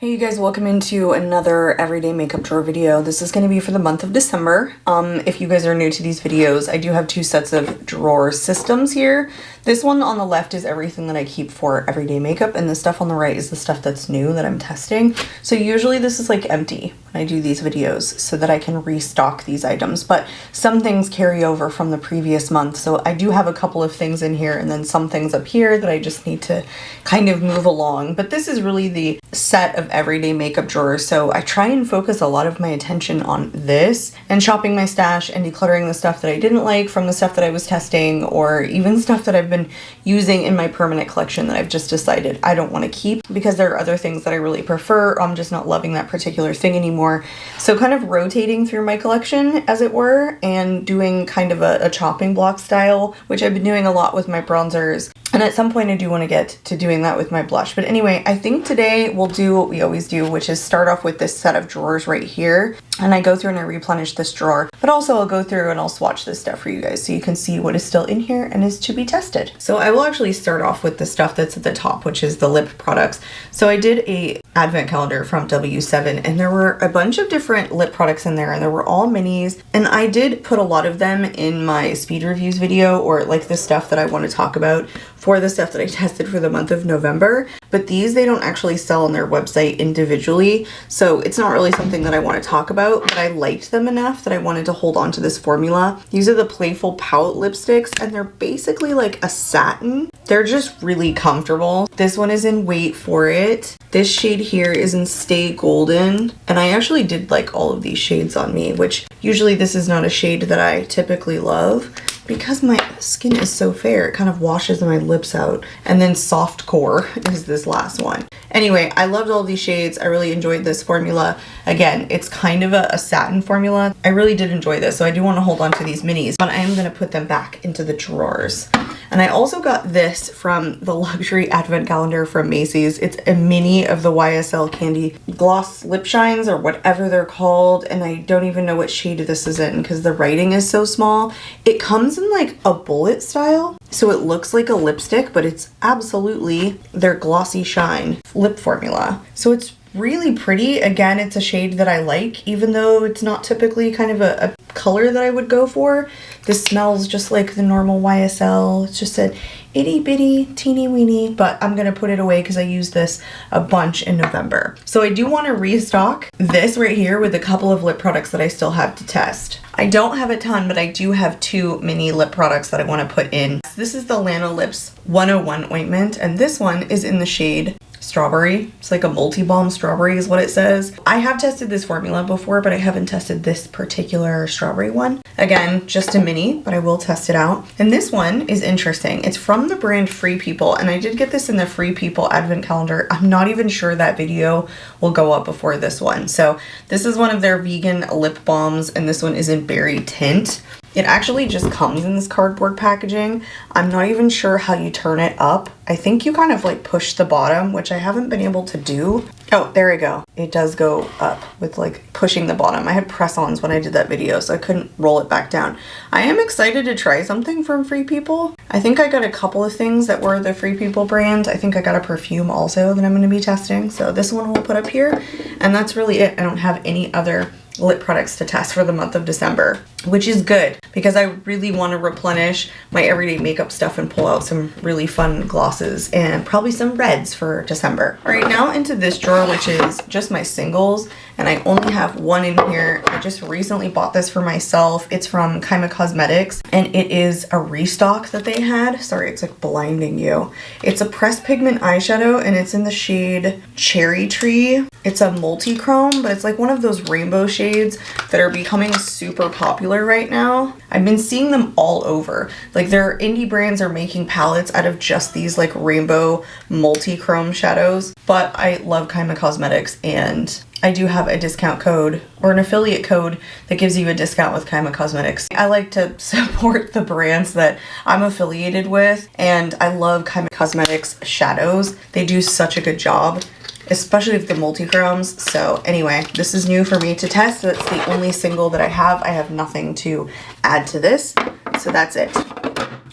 Hey you guys, welcome into another everyday makeup drawer video. This is going to be for the month of December. If you guys are new to these videos, I do have two sets of drawer systems here. This one on the left is everything that I keep for everyday makeup, and the stuff on the right is the stuff that's new that I'm testing. So usually this is like empty when I do these videos so that I can restock these items, but some things carry over from the previous month. So I do have a couple of things in here and then some things up here that I just need to kind of move along. But this is really the set of everyday makeup drawers. So I try and focus a lot of my attention on this and shopping my stash and decluttering the stuff that I didn't like from the stuff that I was testing, or even stuff that I've been using in my permanent collection that I've just decided I don't want to keep because there are other things that I really prefer. I'm just not loving that particular thing anymore. So kind of rotating through my collection, as it were, and doing kind of a chopping block style, which I've been doing a lot with my bronzers. And at some point I do want to get to doing that with my blush. But anyway, I think today we'll do what we always do, which is start off with this set of drawers right here. And I go through and I replenish this drawer, but also I'll go through and I'll swatch this stuff for you guys so you can see what is still in here and is to be tested. So I will actually start off with the stuff that's at the top, which is the lip products. So I did a advent calendar from W7 and there were a bunch of different lip products in there and there were all minis. And I did put a lot of them in my speed reviews video, or like the stuff that I want to talk about for the stuff that I tested for the month of November. But these, they don't actually sell on their website individually. So it's not really something that I want to talk about, but I liked them enough that I wanted to hold on to this formula. These are the Playful Pout lipsticks and they're basically like a satin. They're just really comfortable. This one is in Wait For It. This shade here is in Stay Golden. And I actually did like all of these shades on me, which usually this is not a shade that I typically love because my skin is so fair. It kind of washes my lips out. And then Soft Core is this last one. Anyway, I loved all these shades. I really enjoyed this formula. Again, it's kind of a satin formula. I really did enjoy this, so I do want to hold on to these minis, but I am going to put them back into the drawers. And I also got this from the luxury advent calendar from Macy's. It's a mini of the YSL Candy Gloss Lip Shines, or whatever they're called, and I don't even know what shade this is in because the writing is so small. It comes in like a bullet style, so it looks like a lipstick, but it's absolutely their Glossy Shine lip formula. So it's really pretty. Again, it's a shade that I like, even though it's not typically kind of a color that I would go for. This smells just like the normal YSL. It's just an itty bitty teeny weeny, but I'm gonna put it away because I used this a bunch in November. So I do want to restock this right here with a couple of lip products that I still have to test. I don't have a ton, but I do have two mini lip products that I want to put in. This is the Lana Lips 101 ointment, and this one is in the shade Strawberry. It's like a multi-balm strawberry is what it says. I have tested this formula before, but I haven't tested this particular strawberry one. Again, just a mini, but I will test it out. And this one is interesting. It's from the brand Free People, and I did get this in the Free People advent calendar. I'm not even sure that video will go up before this one. So this is one of their vegan lip balms, and this one is in Berry Tint. It actually just comes in this cardboard packaging. I'm not even sure how you turn it up. I think you kind of like push the bottom, which I haven't been able to do. Oh, there we go. It does go up with like pushing the bottom. I had press-ons when I did that video, so I couldn't roll it back down. I am excited to try something from Free People. I think I got a couple of things that were the Free People brand. I think I got a perfume also that I'm going to be testing. So this one we'll put up here, and that's really it. I don't have any other lip products to test for the month of December, which is good because I really want to replenish my everyday makeup stuff and pull out some really fun glosses and probably some reds for December. All right, now into this drawer, which is just my singles, and I only have one in here. I just recently bought this for myself. It's from KARIM Cosmetics, and it is a restock that they had. Sorry, it's like blinding you. It's a pressed pigment eyeshadow, and it's in the shade Cherry Tree. It's a multi-chrome, but it's like one of those rainbow shades that are becoming super popular right now. I've been seeing them all over. Like, their indie brands are making palettes out of just these like rainbow multi-chrome shadows, but I love KARIM Cosmetics, and I do have a discount code or an affiliate code that gives you a discount with KARIM Cosmetics. I like to support the brands that I'm affiliated with, and I love KARIM Cosmetics shadows. They do such a good job, especially with the multi-chromes. So anyway, this is new for me to test. That's the only single that I have. I have nothing to add to this, so that's it.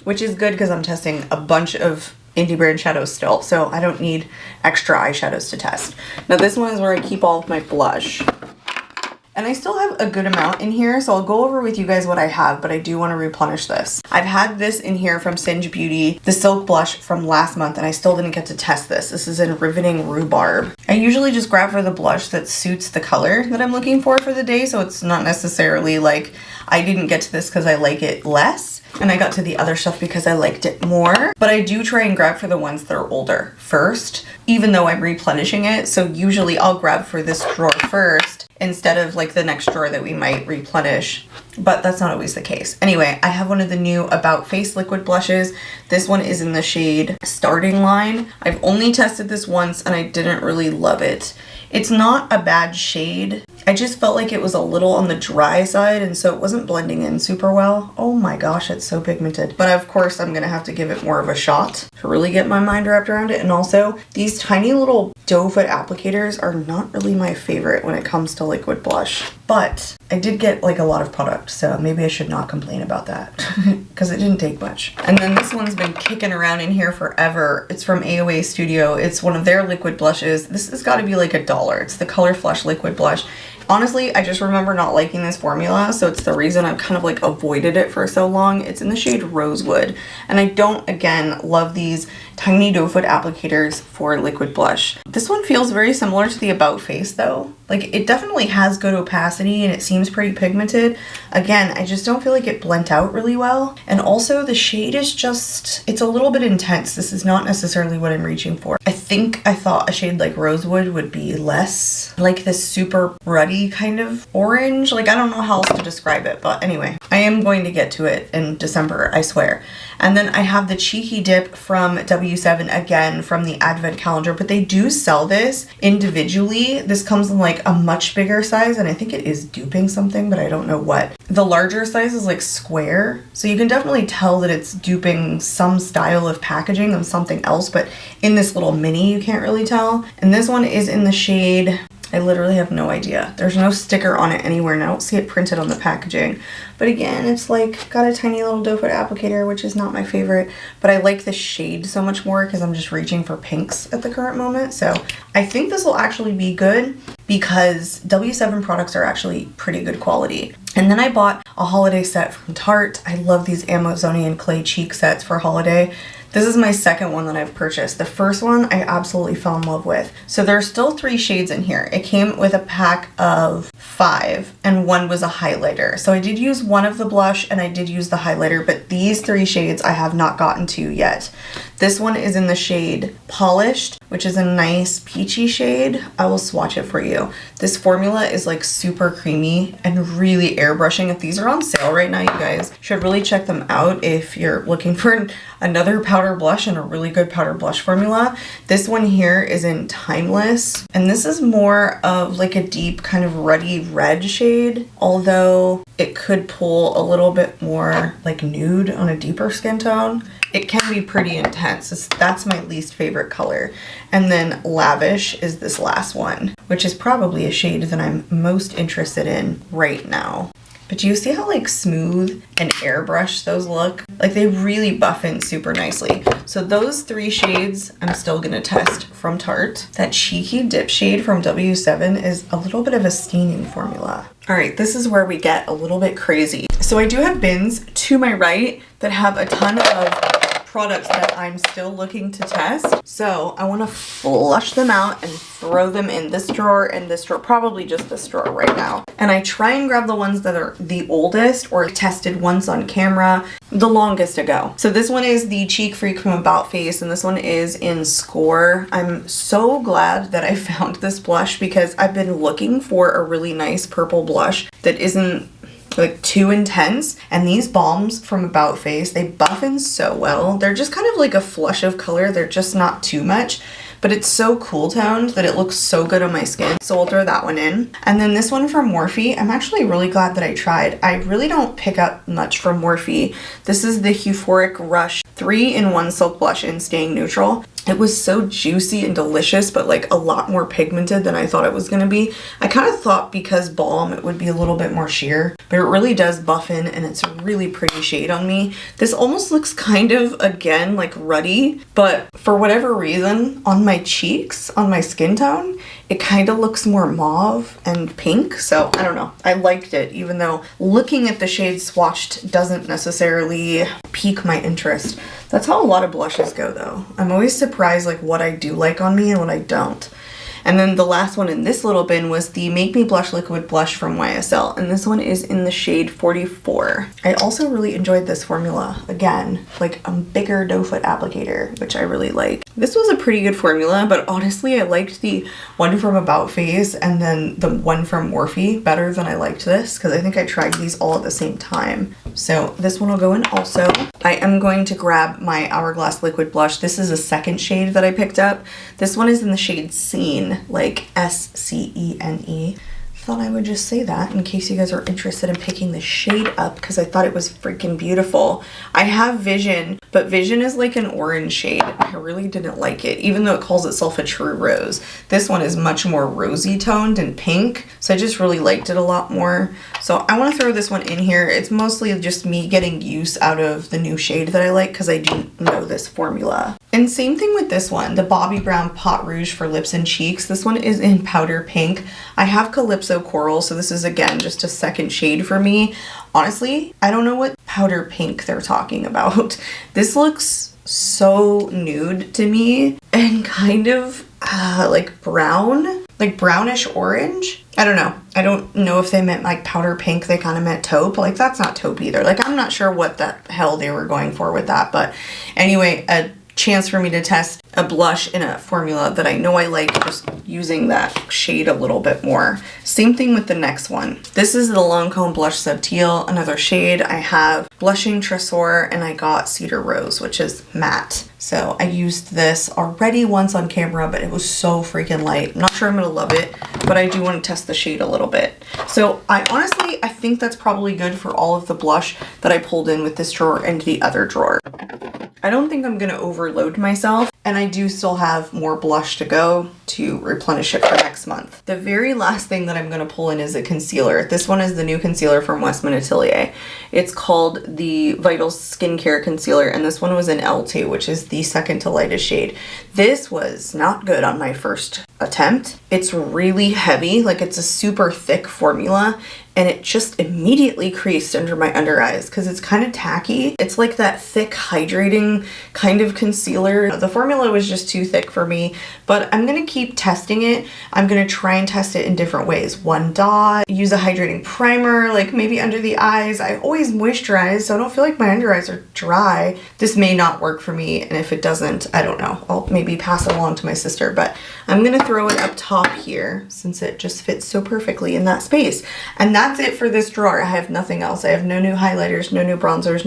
Which is good because I'm testing a bunch of indie brand shadows still, so I don't need extra eyeshadows to test. Now this one is where I keep all of my blush. And I still have a good amount in here, so I'll go over with you guys what I have, but I do want to replenish this. I've had this in here from Singe Beauty, the Silk Blush from last month, and I still didn't get to test this. This is in Riveting Rhubarb. I usually just grab for the blush that suits the color that I'm looking for the day, so it's not necessarily like I didn't get to this because I like it less, and I got to the other stuff because I liked it more. But I do try and grab for the ones that are older first, even though I'm replenishing it. So usually I'll grab for this drawer first instead of like the next drawer that we might replenish, but that's not always the case. Anyway, I have one of the new About Face liquid blushes. This one is in the shade Starting Line. I've only tested this once and I didn't really love it. It's not a bad shade. I just felt like it was a little on the dry side, and so it wasn't blending in super well. Oh my gosh, it's so pigmented. But of course, I'm gonna have to give it more of a shot to really get my mind wrapped around it. And also, these tiny little doe foot applicators are not really my favorite when it comes to liquid blush. But I did get like a lot of product, so maybe I should not complain about that because it didn't take much. And then this one's been kicking around in here forever. It's from AOA Studio. It's one of their liquid blushes. This has got to be like $1. It's the Color Flush liquid blush. Honestly, I just remember not liking this formula, so it's the reason I've kind of like avoided it for so long. It's in the shade Rosewood, and I don't, again, love these tiny doe foot applicators for liquid blush. This one feels very similar to the About Face though. Like, it definitely has good opacity and it seems pretty pigmented. Again, I just don't feel like it blent out really well. And also the shade is just, it's a little bit intense. This is not necessarily what I'm reaching for. I think I thought a shade like Rosewood would be less like this super ruddy kind of orange. Like, I don't know how else to describe it, but anyway, I am going to get to it in December, I swear. And then I have the Cheeky Dip from W7, again from the Advent calendar, but they do sell this individually. This comes in like a much bigger size, and I think it is duping something, but I don't know what. The larger size is like square, so you can definitely tell that it's duping some style of packaging of something else, but in this little mini you can't really tell. And this one is in the shade, I literally have no idea. There's no sticker on it anywhere, and I don't see it printed on the packaging. But again, it's like got a tiny little doe foot applicator, which is not my favorite, but I like the shade so much more because I'm just reaching for pinks at the current moment. So I think this will actually be good because W7 products are actually pretty good quality. And then I bought a holiday set from Tarte. I love these Amazonian clay cheek sets for holiday. This is my second one that I've purchased. The first one I absolutely fell in love with. So there's still 3 shades in here. It came with a pack of 5 and one was a highlighter. So I did use one of the blush and I did use the highlighter, but these 3 shades I have not gotten to yet. This one is in the shade Polished, which is a nice peachy shade. I will swatch it for you. This formula is like super creamy and really airbrushing. If these are on sale right now, you guys should really check them out if you're looking for another powder blush and a really good powder blush formula. This one here is in Timeless, and this is more of like a deep kind of ruddy red shade, although it could pull a little bit more like nude on a deeper skin tone. It can be pretty intense. That's my least favorite color. And then Lavish is this last one, which is probably a shade that I'm most interested in right now. But do you see how like smooth and airbrush those look? Like they really buff in super nicely. So those 3 shades I'm still gonna test from Tarte. That Cheeky Dip shade from W7 is a little bit of a staining formula. All right, this is where we get a little bit crazy. So I do have bins to my right that have a ton of products that I'm still looking to test. So I want to flush them out and throw them in this drawer and this drawer, probably just this drawer right now. And I try and grab the ones that are the oldest or tested once on camera, the longest ago. So this one is the Cheek Freak from About Face, and this one is in Score. I'm so glad that I found this blush because I've been looking for a really nice purple blush that isn't like too intense, and these balms from About Face, they buff in so well. They're just kind of like a flush of color. They're just not too much, but it's so cool toned that it looks so good on my skin. So we'll throw that one in. And then this one from Morphe, I'm actually really glad that I tried. I really don't pick up much from Morphe. This is the Euphoric Rush 3-in-1 Silk Blush in Staying Neutral. It was so juicy and delicious, but like a lot more pigmented than I thought it was going to be. I kind of thought because balm it would be a little bit more sheer, but it really does buff in and it's a really pretty shade on me. This almost looks kind of, again, like ruddy, but for whatever reason on my cheeks, on my skin tone, it kind of looks more mauve and pink. So I don't know. I liked it, even though looking at the shade swatched doesn't necessarily pique my interest. That's how a lot of blushes go though. I'm always surprised like what I do like on me and what I don't. And then the last one in this little bin was the Make Me Blush Liquid Blush from YSL. And this one is in the shade 44. I also really enjoyed this formula. Again, like a bigger doe foot applicator, which I really like. This was a pretty good formula, but honestly, I liked the one from About Face and then the one from Morphe better than I liked this, because I think I tried these all at the same time. So this one will go in also. I am going to grab my Hourglass Liquid Blush. This is a second shade that I picked up. This one is in the shade Scene, like S-C-E-N-E. Thought I would just say that in case you guys are interested in picking the shade up, because I thought it was freaking beautiful. I have Vision, but Vision is like an orange shade. I really didn't like it, even though it calls itself a true rose. This one is much more rosy toned and pink, so I just really liked it a lot more. So I want to throw this one in here. It's mostly just me getting use out of the new shade that I like, because I do know this formula. And same thing with this one, the Bobbi Brown Pot Rouge for lips and cheeks. This one is in powder pink. I have Calypso Coral, so this is again just a second shade for me. Honestly, I don't know what powder pink they're talking about. This looks so nude to me and kind of like brown, like brownish orange. I don't know. I don't know if they meant like powder pink. They kind of meant taupe. Like that's not taupe either. Like I'm not sure what the hell they were going for with that. But anyway, a chance for me to test a blush in a formula that I know I like, just using that shade a little bit more. Same thing with the next one. This is the Lancome Blush Subtil, another shade. I have Blushing Tresor and I got Cedar Rose, which is matte. So I used this already once on camera, but it was so freaking light. I'm not sure I'm gonna love it, but I do want to test the shade a little bit. So I think that's probably good for all of the blush that I pulled in with this drawer and the other drawer. I don't think I'm gonna overload myself, and I do still have more blush to go to replenish it for next month. The very last thing that I'm gonna pull in is a concealer. This one is the new concealer from Westman Atelier. It's called the Vital Skincare Concealer, and this one was in L2, which is the second to lightest shade. This was not good on my first attempt. It's really heavy, like it's a super thick formula, and it just immediately creased under my under eyes because it's kind of tacky. It's like that thick hydrating kind of concealer. The formula was just too thick for me, but I'm gonna keep testing it. I'm gonna try and test it in different ways. One dot, use a hydrating primer, like maybe under the eyes. I always moisturize, so I don't feel like my under eyes are dry. This may not work for me, and if it doesn't, I don't know. I'll maybe pass it along to my sister, but I'm gonna throw it up top here since it just fits so perfectly in that space. And that's it for this drawer. I have nothing else. I have no new highlighters, no new bronzers,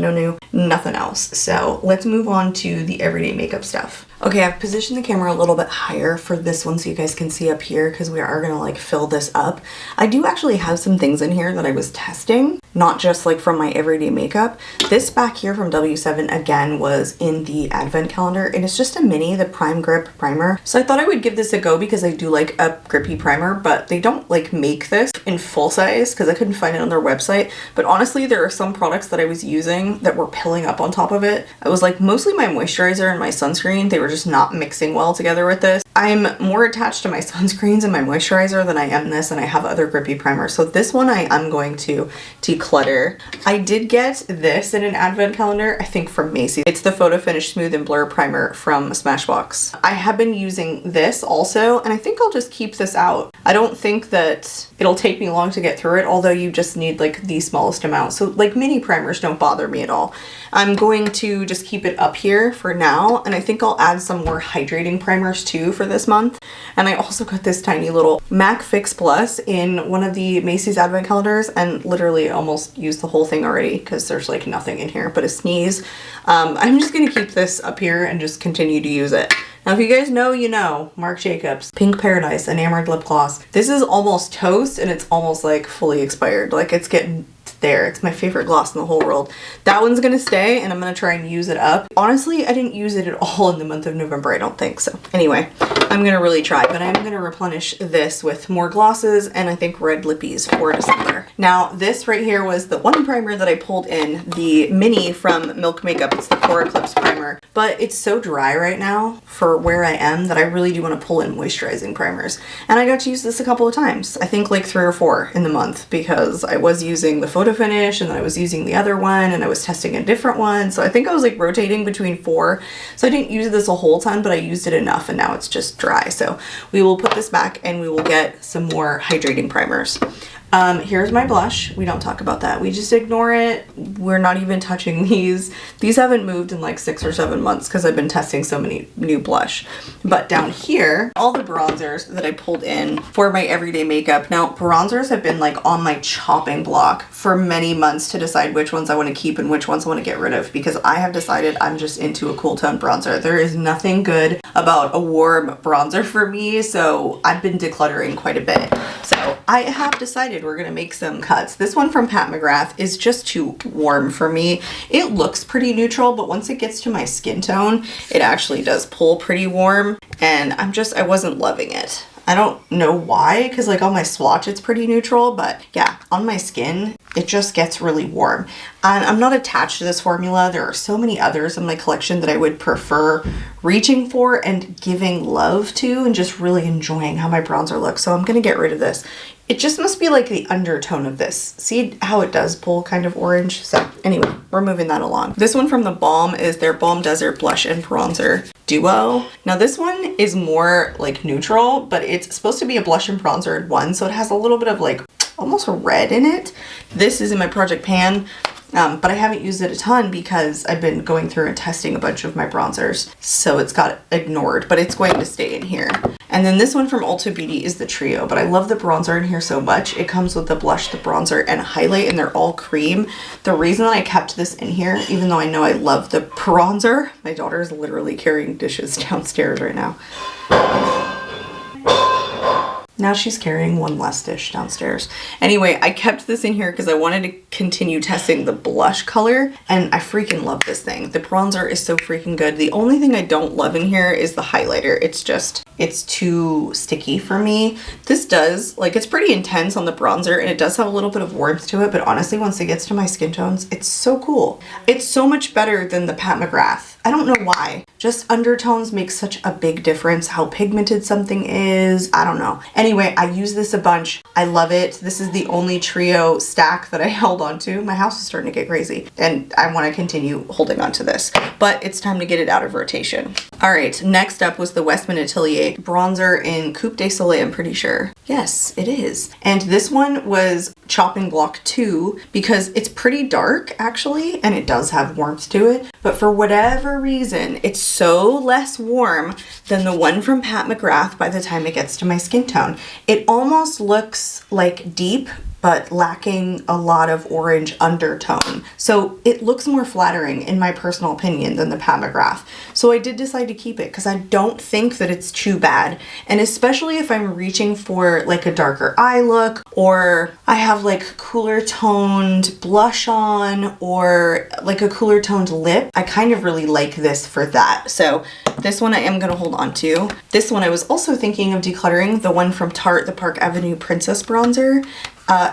nothing else. So let's move on to the everyday makeup stuff. Okay, I've positioned the camera a little bit higher for this one so you guys can see up here because we are gonna like fill this up. I do actually have some things in here that I was testing, not just like from my everyday makeup. This back here from W7 again was in the advent calendar, and it's just a mini, the Prime Grip Primer. So I thought I would give this a go because I do like a grippy primer, but they don't like make this in full size because I couldn't find it on their website. But honestly, there are some products that I was using that were pilling up on top of it. I was like mostly my moisturizer and my sunscreen, they were just not mixing well together with this. I'm more attached to my sunscreens and my moisturizer than I am this, and I have other grippy primers. So this one I am going to declutter. I did get this in an advent calendar, I think from Macy's. It's the Photo Finish Smooth and Blur Primer from Smashbox. I have been using this also, and I think I'll just keep this out. I don't think that it'll take me long to get through it, although you just need like the smallest amount. So like mini primers don't bother me at all. I'm going to just keep it up here for now, and I think I'll add some more hydrating primers too for this month. And I also got this tiny little MAC Fix Plus in one of the Macy's advent calendars, and literally almost used the whole thing already because there's like nothing in here but a sneeze. I'm just gonna keep this up here and just continue to use it. Now, if you guys know, you know, Marc Jacobs Pink Paradise Enamored Lip Gloss. This is almost toast, and it's almost like fully expired. Like it's getting there. It's my favorite gloss in the whole world. That one's gonna stay, and I'm gonna try and use it up. Honestly, I didn't use it at all in the month of November, I don't think so. Anyway, I'm gonna really try, but I'm gonna replenish this with more glosses and I think red lippies for December. Now, this right here was the one primer that I pulled in, the mini from Milk Makeup. It's the Pore Eclipse primer, but it's so dry right now for where I am that I really do want to pull in moisturizing primers. And I got to use this a couple of times. I think like 3 or 4 in the month, because I was using the Photo Finish and then I was using the other one and I was testing a different one. So I think I was like rotating between 4. So I didn't use this a whole ton, but I used it enough and now it's just dry. So we will put this back and we will get some more hydrating primers. Here's my blush. We don't talk about that. We just ignore it. We're not even touching these. These haven't moved in like 6 or 7 months because I've been testing so many new blush. But down here, all the bronzers that I pulled in for my everyday makeup. Now, bronzers have been like on my chopping block for many months to decide which ones I want to keep and which ones I want to get rid of, because I have decided I'm just into a cool tone bronzer. There is nothing good about a warm bronzer for me, so I've been decluttering quite a bit. So I have decided we're gonna make some cuts. This one from Pat McGrath is just too warm for me. It looks pretty neutral, but once it gets to my skin tone, it actually does pull pretty warm, and I wasn't loving it. I don't know why, because like on my swatch it's pretty neutral, but yeah, on my skin it just gets really warm. And I'm not attached to this formula. There are so many others in my collection that I would prefer reaching for and giving love to and just really enjoying how my bronzer looks. So I'm gonna get rid of this. It just must be like the undertone of this. See how it does pull kind of orange? So anyway, we're moving that along. This one from the Balm is their Balm Desert Blush and Bronzer Duo. Now this one is more like neutral, but it's supposed to be a blush and bronzer in one. So it has a little bit of like almost a red in it. This is in my Project Pan. But I haven't used it a ton because I've been going through and testing a bunch of my bronzers. So it's got ignored, but it's going to stay in here. And then this one from Ulta Beauty is the Trio, but I love the bronzer in here so much. It comes with the blush, the bronzer, and a highlight, and they're all cream. The reason that I kept this in here, even though I know I love the bronzer, my daughter is literally carrying dishes downstairs right now. Now she's carrying one less dish downstairs. Anyway, I kept this in here because I wanted to continue testing the blush color, and I freaking love this thing. The bronzer is so freaking good. The only thing I don't love in here is the highlighter. It's too sticky for me. This does, like, it's pretty intense on the bronzer and it does have a little bit of warmth to it, but honestly, once it gets to my skin tones, it's so cool. It's so much better than the Pat McGrath. I don't know why. Just undertones make such a big difference. How pigmented something is, I don't know. Anyway, I use this a bunch. I love it. This is the only Trio stack that I held on to. My house is starting to get crazy and I want to continue holding on to this, but it's time to get it out of rotation. All right, next up was the Westman Atelier bronzer in Coupe de Soleil, I'm pretty sure. Yes, it is. And this one was chopping block 2 because it's pretty dark actually, and it does have warmth to it, but for whatever reason, it's so less warm than the one from Pat McGrath by the time it gets to my skin tone. It almost looks like deep, but lacking a lot of orange undertone. So it looks more flattering in my personal opinion than the Pat McGrath. So I did decide to keep it because I don't think that it's too bad. And especially if I'm reaching for like a darker eye look, or I have like cooler toned blush on, or like a cooler toned lip, I kind of really like this for that. So this one I am gonna hold on to. This one I was also thinking of decluttering, the one from Tarte, the Park Avenue Princess Bronzer.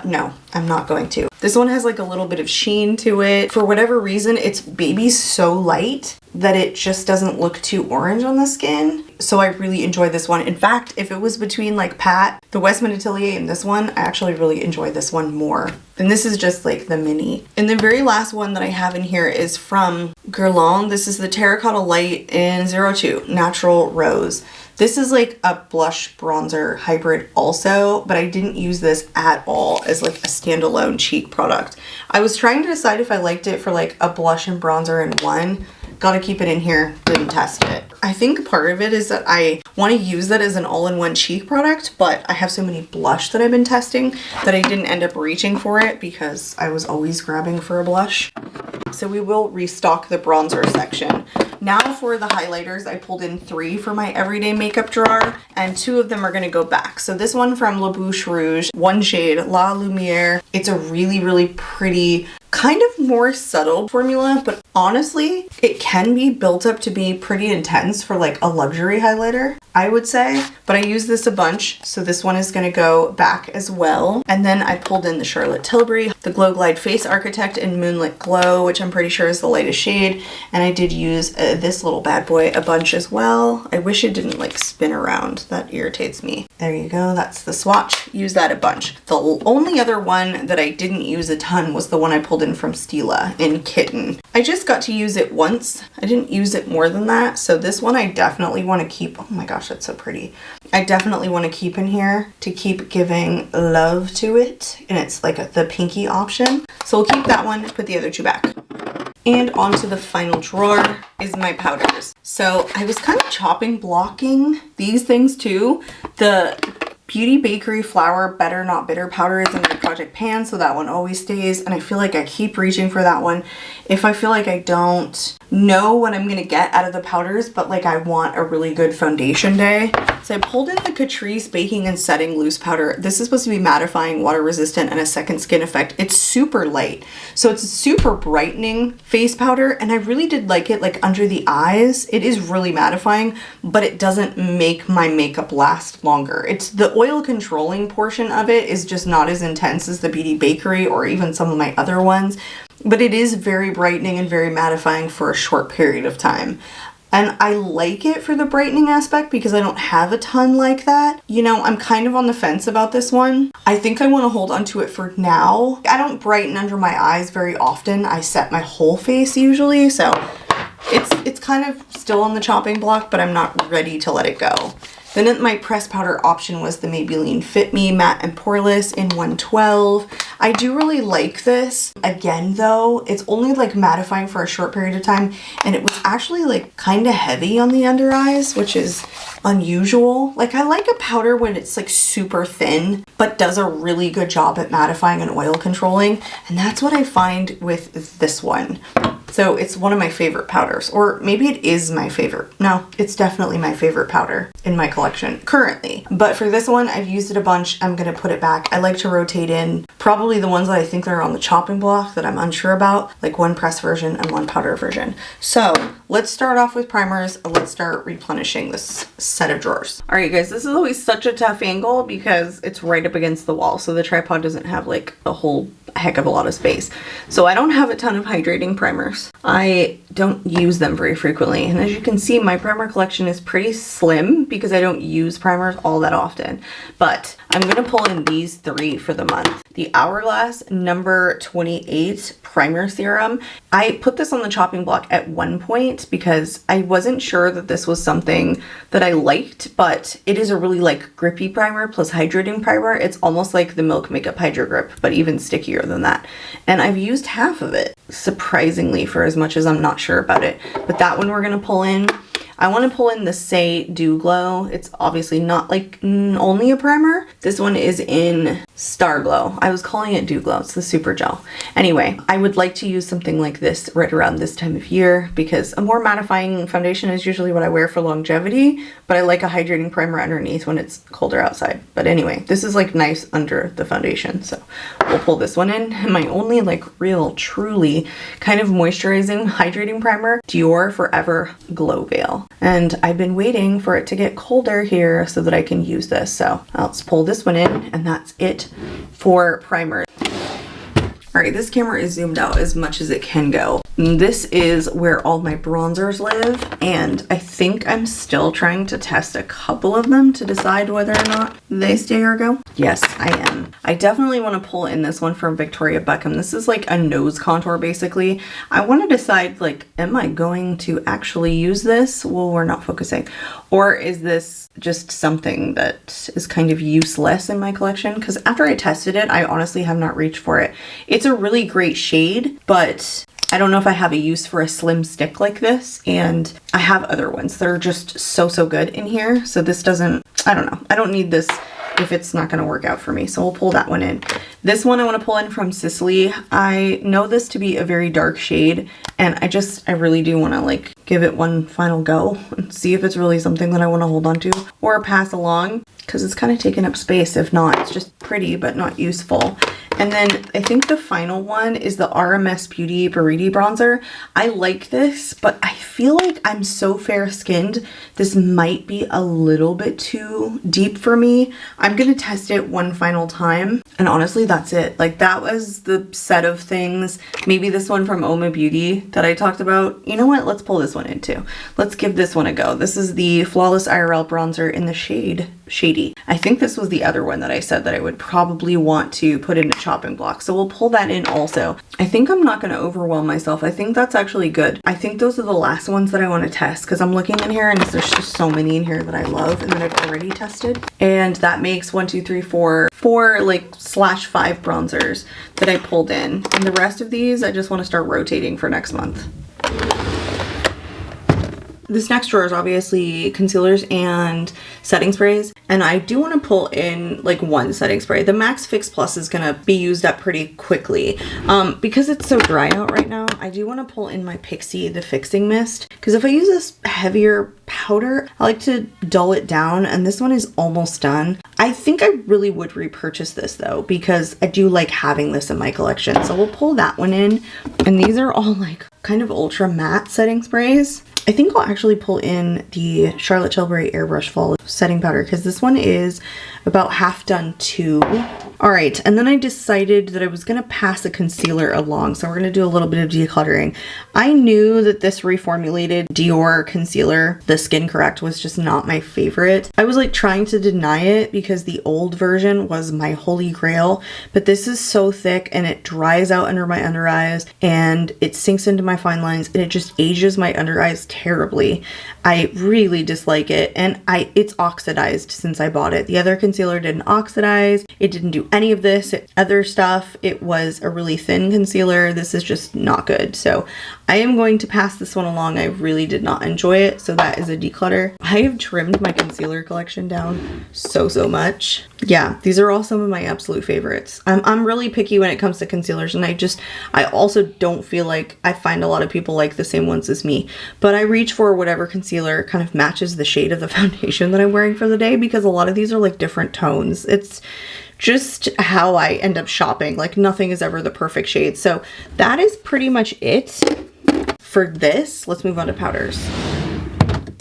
No, I'm not going to. This one has like a little bit of sheen to it. For whatever reason, it's baby so light that it just doesn't look too orange on the skin. So I really enjoy this one. In fact, if it was between like Pat, the Westman Atelier, and this one, I actually really enjoy this one more. And this is just like the mini. And the very last one that I have in here is from Guerlain. This is the Terracotta Light in 02 Natural Rose. This is like a blush bronzer hybrid also, but I didn't use this at all as like a standalone cheek product. I was trying to decide if I liked it for like a blush and bronzer in one. Gotta keep it in here, didn't test it. I think part of it is that I want to use that as an all-in-one cheek product, but I have so many blush that I've been testing that I didn't end up reaching for it because I was always grabbing for a blush. So we will restock the bronzer section. Now for the highlighters, I pulled in 3 for my everyday makeup drawer, and 2 of them are gonna go back. So this one from La Bouche Rouge, one shade, La Lumiere. It's a really, really pretty, kind of more subtle formula, but honestly, it can be built up to be pretty intense for like a luxury highlighter, I would say. But I use this a bunch, so this one is gonna go back as well. And then I pulled in the Charlotte Tilbury, the Glow Glide Face Architect in Moonlit Glow, which I'm pretty sure is the lightest shade. And I did use this little bad boy a bunch as well. I wish it didn't like spin around. That irritates me. There you go, that's the swatch. Use that a bunch. The only other one that I didn't use a ton was the one I pulled in from Stila in Kitten. I just got to use it once. I didn't use it more than that. So this one I definitely want to keep. Oh my gosh, that's so pretty. I definitely want to keep in here to keep giving love to it. And it's like the pinky option. So we'll keep that one, put the other 2 back. And onto the final drawer is my powders. So I was kind of blocking these things too. The Beauty Bakery Flour Better Not Bitter powder is in my project pan, so that one always stays, and I feel like I keep reaching for that one if I feel like I don't know what I'm gonna get out of the powders, but like I want a really good foundation day. So I pulled in the Catrice Baking and Setting Loose Powder. This is supposed to be mattifying, water resistant, and a second skin effect. It's super light, so it's a super brightening face powder, and I really did like it like under the eyes. It is really mattifying, but it doesn't make my makeup last longer. It's the oil controlling portion of it is just not as intense as the Beauty Bakery or even some of my other ones, but it is very brightening and very mattifying for a short period of time. And I like it for the brightening aspect because I don't have a ton like that. You know, I'm kind of on the fence about this one. I think I want to hold on to it for now. I don't brighten under my eyes very often. I set my whole face usually, so it's kind of still on the chopping block, but I'm not ready to let it go. Then my pressed powder option was the Maybelline Fit Me Matte and Poreless in 112. I do really like this. Again though, it's only like mattifying for a short period of time, and it was actually like kind of heavy on the under eyes, which is unusual. Like I like a powder when it's like super thin, but does a really good job at mattifying and oil controlling, and that's what I find with this one. So it's one of my favorite powders, or maybe it is my favorite. No, it's definitely my favorite powder in my collection currently. But for this one, I've used it a bunch. I'm gonna put it back. I like to rotate in probably the ones that I think that are on the chopping block that I'm unsure about, like one press version and one powder version. So let's start off with primers. Let's start replenishing this set of drawers. All right, guys, this is always such a tough angle because it's right up against the wall. So the tripod doesn't have like a whole heck of a lot of space. So I don't have a ton of hydrating primers. I don't use them very frequently. And as you can see, my primer collection is pretty slim because I don't use primers all that often. But I'm gonna pull in these 3 for the month. The Hourglass number 28 primer serum. I put this on the chopping block at one point because I wasn't sure that this was something that I liked, but it is a really like grippy primer plus hydrating primer. It's almost like the Milk Makeup Hydro Grip, but even stickier than that. And I've used half of it, surprisingly, for as much as I'm not sure about it. But that one we're gonna pull in. I want to pull in the Say Dew Glow. It's obviously not like only a primer. This one is in Star Glow. I was calling it Dew Glow. It's the super gel. Anyway, I would like to use something like this right around this time of year because a more mattifying foundation is usually what I wear for longevity, but I like a hydrating primer underneath when it's colder outside. But anyway, this is like nice under the foundation. So we'll pull this one in. And my only like real, truly kind of moisturizing hydrating primer, Dior Forever Glow Veil. And I've been waiting for it to get colder here so that I can use this. So let's pull this one in, and that's it for primers. All right, this camera is zoomed out as much as it can go. This is where all my bronzers live, and I think I'm still trying to test a couple of them to decide whether or not they stay or go. Yes, I am. I definitely want to pull in this one from Victoria Beckham. This is like a nose contour, basically. I want to decide, like, am I going to actually use this? Well, we're not focusing. Or is this just something that is kind of useless in my collection? Because after I tested it, I honestly have not reached for it. It's a really great shade, but I don't know if I have a use for a slim stick like this, and I have other ones that are just so good in here. So this doesn't, I don't know. I don't need this if it's not going to work out for me. So we'll pull that one in. This one I want to pull in from Sicily. I know this to be a very dark shade, and I really do want to like give it one final go and see if it's really something that I want to hold on to or pass along, because it's kind of taking up space. If not, it's just pretty but not useful. And then I think the final one is the RMS Beauty Buriti Bronzer. I like this, but I feel like I'm so fair skinned. This might be a little bit too deep for me. I'm gonna test it one final time. And honestly, that's it. Like, that was the set of things. Maybe this one from Oma Beauty that I talked about. You know what? Let's pull this one in too. Let's give this one a go. This is the Flawless IRL Bronzer in the shade Shady. I think this was the other one that I said that I would probably want to put in a chopping block. So we'll pull that in also. I think I'm not going to overwhelm myself. I think that's actually good. I think those are the last ones that I want to test, because I'm looking in here and there's just so many in here that I love and that I've already tested. And that makes 4 like /5 bronzers that I pulled in. And the rest of these, I just want to start rotating for next month. This next drawer is obviously concealers and setting sprays, and I do want to pull in like one setting spray. The Max Fix Plus is going to be used up pretty quickly. Because it's so dry out right now, I do want to pull in my Pixie, the Fixing Mist, because if I use this heavier powder, I like to dull it down, and this one is almost done. I think I really would repurchase this though, because I do like having this in my collection. So we'll pull that one in, and these are all like kind of ultra matte setting sprays. I think I'll actually pull in the Charlotte Tilbury Airbrush Fall setting powder, because this one is about half done too. All right, and then I decided that I was gonna pass a concealer along, so we're gonna do a little bit of decluttering. I knew that this reformulated Dior concealer, the Skin Correct, was just not my favorite. I was like trying to deny it because the old version was my holy grail, but this is so thick and it dries out under my under eyes and it sinks into my fine lines and it just ages my under eyes terribly. I really dislike it, and it's oxidized since I bought it. The other concealer didn't oxidize. It didn't do any of this other stuff. It was a really thin concealer. This is just not good. So I am going to pass this one along. I really did not enjoy it. So that is a declutter. I have trimmed my concealer collection down so much. Yeah, these are all some of my absolute favorites. I'm really picky when it comes to concealers, and I also don't feel like I find a lot of people like the same ones as me, but I reach for whatever concealer kind of matches the shade of the foundation that I'm wearing for the day, because a lot of these are like different tones. It's just how I end up shopping. Like, nothing is ever the perfect shade. So that is pretty much it for this. Let's move on to powders.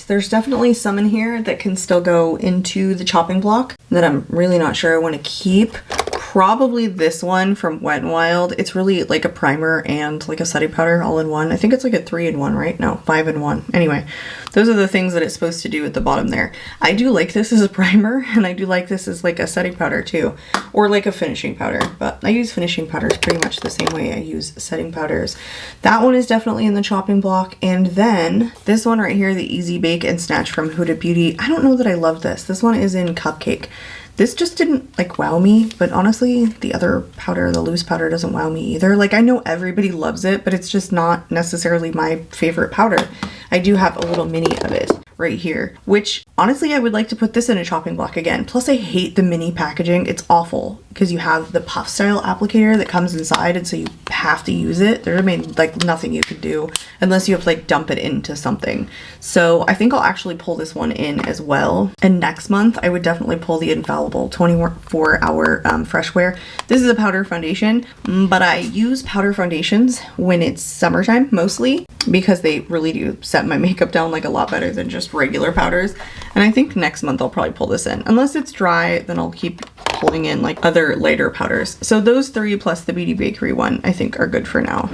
There's definitely some in here that can still go into the chopping block that I'm really not sure I want to keep. Probably this one from Wet n Wild. It's really like a primer and like a setting powder all in one. I think it's like a 3-in-1, right? No, 5-in-1. Anyway, those are the things that it's supposed to do at the bottom there. I do like this as a primer, and I do like this as like a setting powder too, or like a finishing powder, but I use finishing powders pretty much the same way I use setting powders. That one is definitely in the chopping block. And then this one right here, the Easy Bake and Snatch from Huda Beauty. I don't know that I love this. This one is in Cupcake. This just didn't like wow me, but honestly, the other powder, the loose powder, doesn't wow me either. Like, I know everybody loves it, but it's just not necessarily my favorite powder. I do have a little mini of it right here, which honestly, I would like to put this in a chopping block again. Plus, I hate the mini packaging. It's awful because you have the puff style applicator that comes inside, and so you have to use it. There's like nothing you could do unless you have to like dump it into something. So I think I'll actually pull this one in as well. And next month, I would definitely pull the Infallible 24-hour fresh wear. This is a powder foundation, but I use powder foundations when it's summertime mostly, because they really do set my makeup down like a lot better than just regular powders. And I think next month I'll probably pull this in. Unless it's dry, then I'll keep pulling in like other lighter powders. So those three plus the Beauty Bakery one I think are good for now.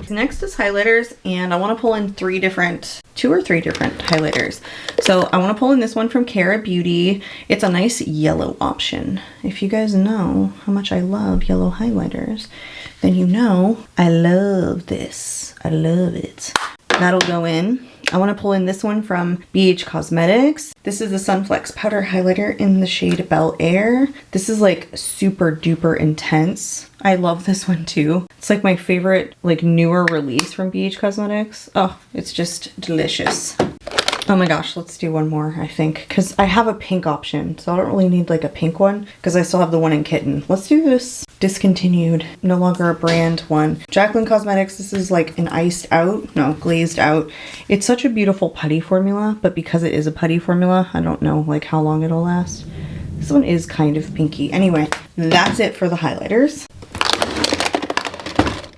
Next is highlighters, and I want to pull in 2 or 3 different highlighters. So I want to pull in this one from KARIM Beauty. It's a nice yellow option. If you guys know how much I love yellow highlighters, then you know I love this. I love it. That'll go in. I want to pull in this one from BH Cosmetics. This is the Sunflex Powder Highlighter in the shade Bel Air. This is like super duper intense. I love this one too. It's like my favorite like newer release from BH Cosmetics. Oh, it's just delicious. Oh my gosh, let's do one more, I think, because I have a pink option, so I don't really need like a pink one because I still have the one in kitten. Let's do this discontinued, no longer a brand one. Jacqueline Cosmetics, this is like an glazed out. It's such a beautiful putty formula, but because it is a putty formula, I don't know like how long it'll last. This one is kind of pinky. Anyway, that's it for the highlighters.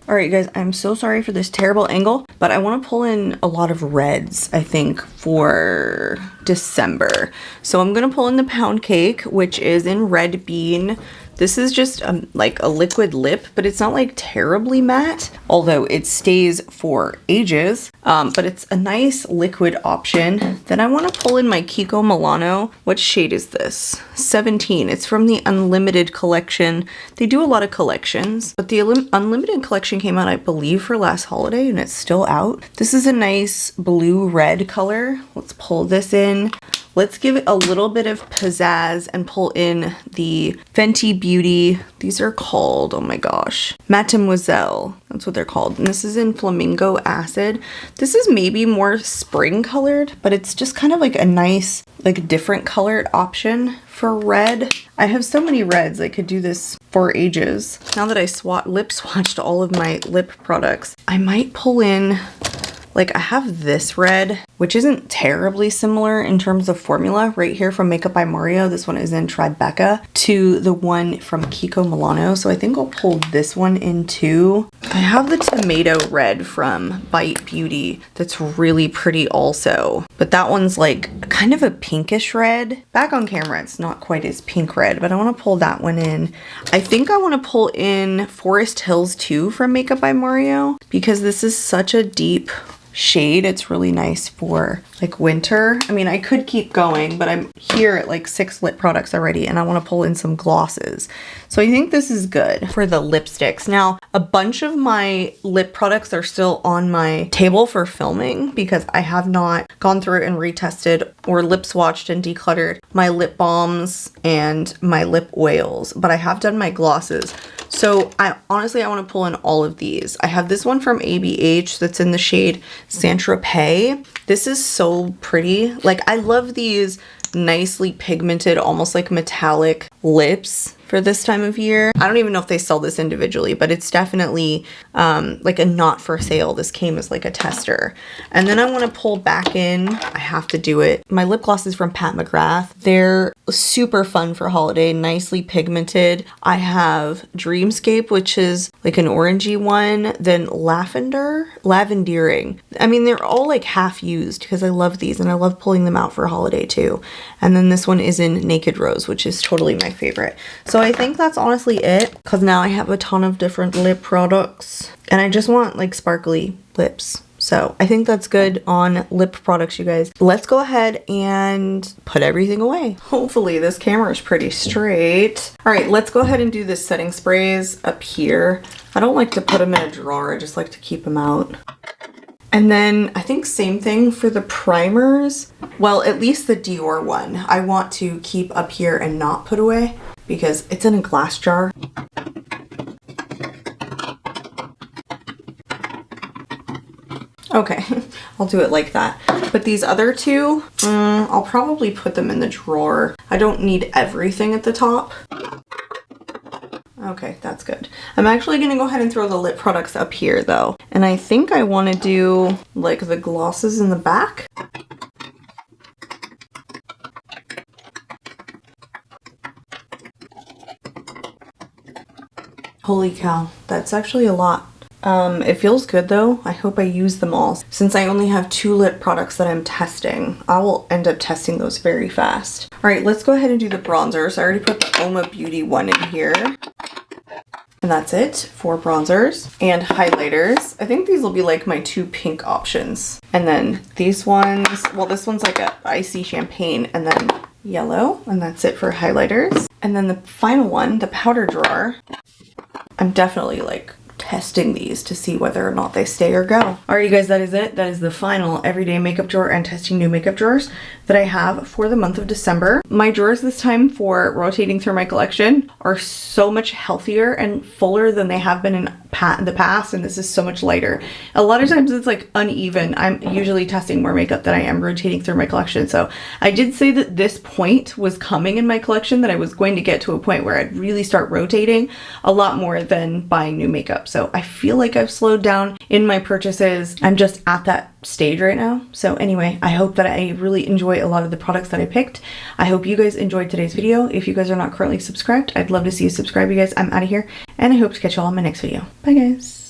All right, guys, I'm so sorry for this terrible angle, but I want to pull in a lot of reds, I think, for December. So I'm going to pull in the Pound Cake, which is in Red Bean. This is just like a liquid lip, but it's not like terribly matte, although it stays for ages, but it's a nice liquid option. Then I want to pull in my Kiko Milano. What shade is this? 17. It's from the Unlimited collection. They do a lot of collections, but the Unlimited collection came out, I believe, for last holiday, and it's still out. This is a nice blue-red color. Let's pull this in. Let's give it a little bit of pizzazz and pull in the Fenty Beauty. These are called, oh my gosh, Mademoiselle. That's what they're called. And this is in Flamingo Acid. This is maybe more spring colored, but it's just kind of like a nice, like different colored option for red. I have so many reds. I could do this for ages. Now that I lip swatched all of my lip products, I might pull in, like, I have this red, which isn't terribly similar in terms of formula, right here from Makeup by Mario. This one is in Tribeca, to the one from Kiko Milano. So I think I'll pull this one in too. I have the tomato red from Bite Beauty that's really pretty also, but that one's like kind of a pinkish red. Back on camera, it's not quite as pink red, but I want to pull that one in. I think I want to pull in Forest Hills 2 from Makeup by Mario because this is such a deep shade. It's really nice for like winter. I mean, I could keep going, but I'm here at like 6 lip products already and I want to pull in some glosses. So I think this is good for the lipsticks. Now, a bunch of my lip products are still on my table for filming because I have not gone through and retested or lip swatched and decluttered my lip balms and my lip oils, but I have done my glosses. So honestly, I want to pull in all of these. I have this one from ABH that's in the shade Saint-Tropez. This is so pretty. Like, I love these nicely pigmented, almost like metallic lips for this time of year. I don't even know if they sell this individually, but it's definitely like a not for sale. This came as like a tester. And then I want to pull back in, I have to do it, my lip glosses from Pat McGrath. They're super fun for holiday, nicely pigmented. I have Dreamscape, which is like an orangey one, then Lavendering. I mean, they're all like half used because I love these and I love pulling them out for holiday too. And then this one is in Naked Rose, which is totally my favorite. So I think that's honestly it, because now I have a ton of different lip products and I just want like sparkly lips. So I think that's good on lip products, you guys. Let's go ahead and put everything away. Hopefully this camera is pretty straight. All right, let's go ahead and do the setting sprays up here. I don't like to put them in a drawer. I just like to keep them out. And then I think same thing for the primers. Well, at least the Dior one, I want to keep up here and not put away because it's in a glass jar. Okay, I'll do it like that. But these other two, I'll probably put them in the drawer. I don't need everything at the top. Okay, that's good. I'm actually gonna go ahead and throw the lip products up here though. And I think I wanna do like the glosses in the back. Holy cow, that's actually a lot. It feels good though. I hope I use them all. Since I only have 2 lip products that I'm testing, I will end up testing those very fast. All right, let's go ahead and do the bronzers. I already put the Oma Beauty one in here. And that's it for bronzers and highlighters. I think these will be like my 2 pink options. And then these ones, well, this one's like a icy champagne and then yellow. And that's it for highlighters. And then the final one, the powder drawer, I'm definitely like testing these to see whether or not they stay or go. All right, you guys, that is it. That is the final everyday makeup drawer and testing new makeup drawers that I have for the month of December. My drawers this time for rotating through my collection are so much healthier and fuller than they have been in the past, and this is so much lighter. A lot of times it's like uneven. I'm usually testing more makeup than I am rotating through my collection. So I did say that this point was coming in my collection, that I was going to get to a point where I'd really start rotating a lot more than buying new makeup. So I feel like I've slowed down in my purchases. I'm just at that stage right now. So anyway, I hope that I really enjoy a lot of the products that I picked. I hope you guys enjoyed today's video. If you guys are not currently subscribed, I'd love to see you subscribe, you guys. I'm out of here, and I hope to catch you all in my next video. Bye guys.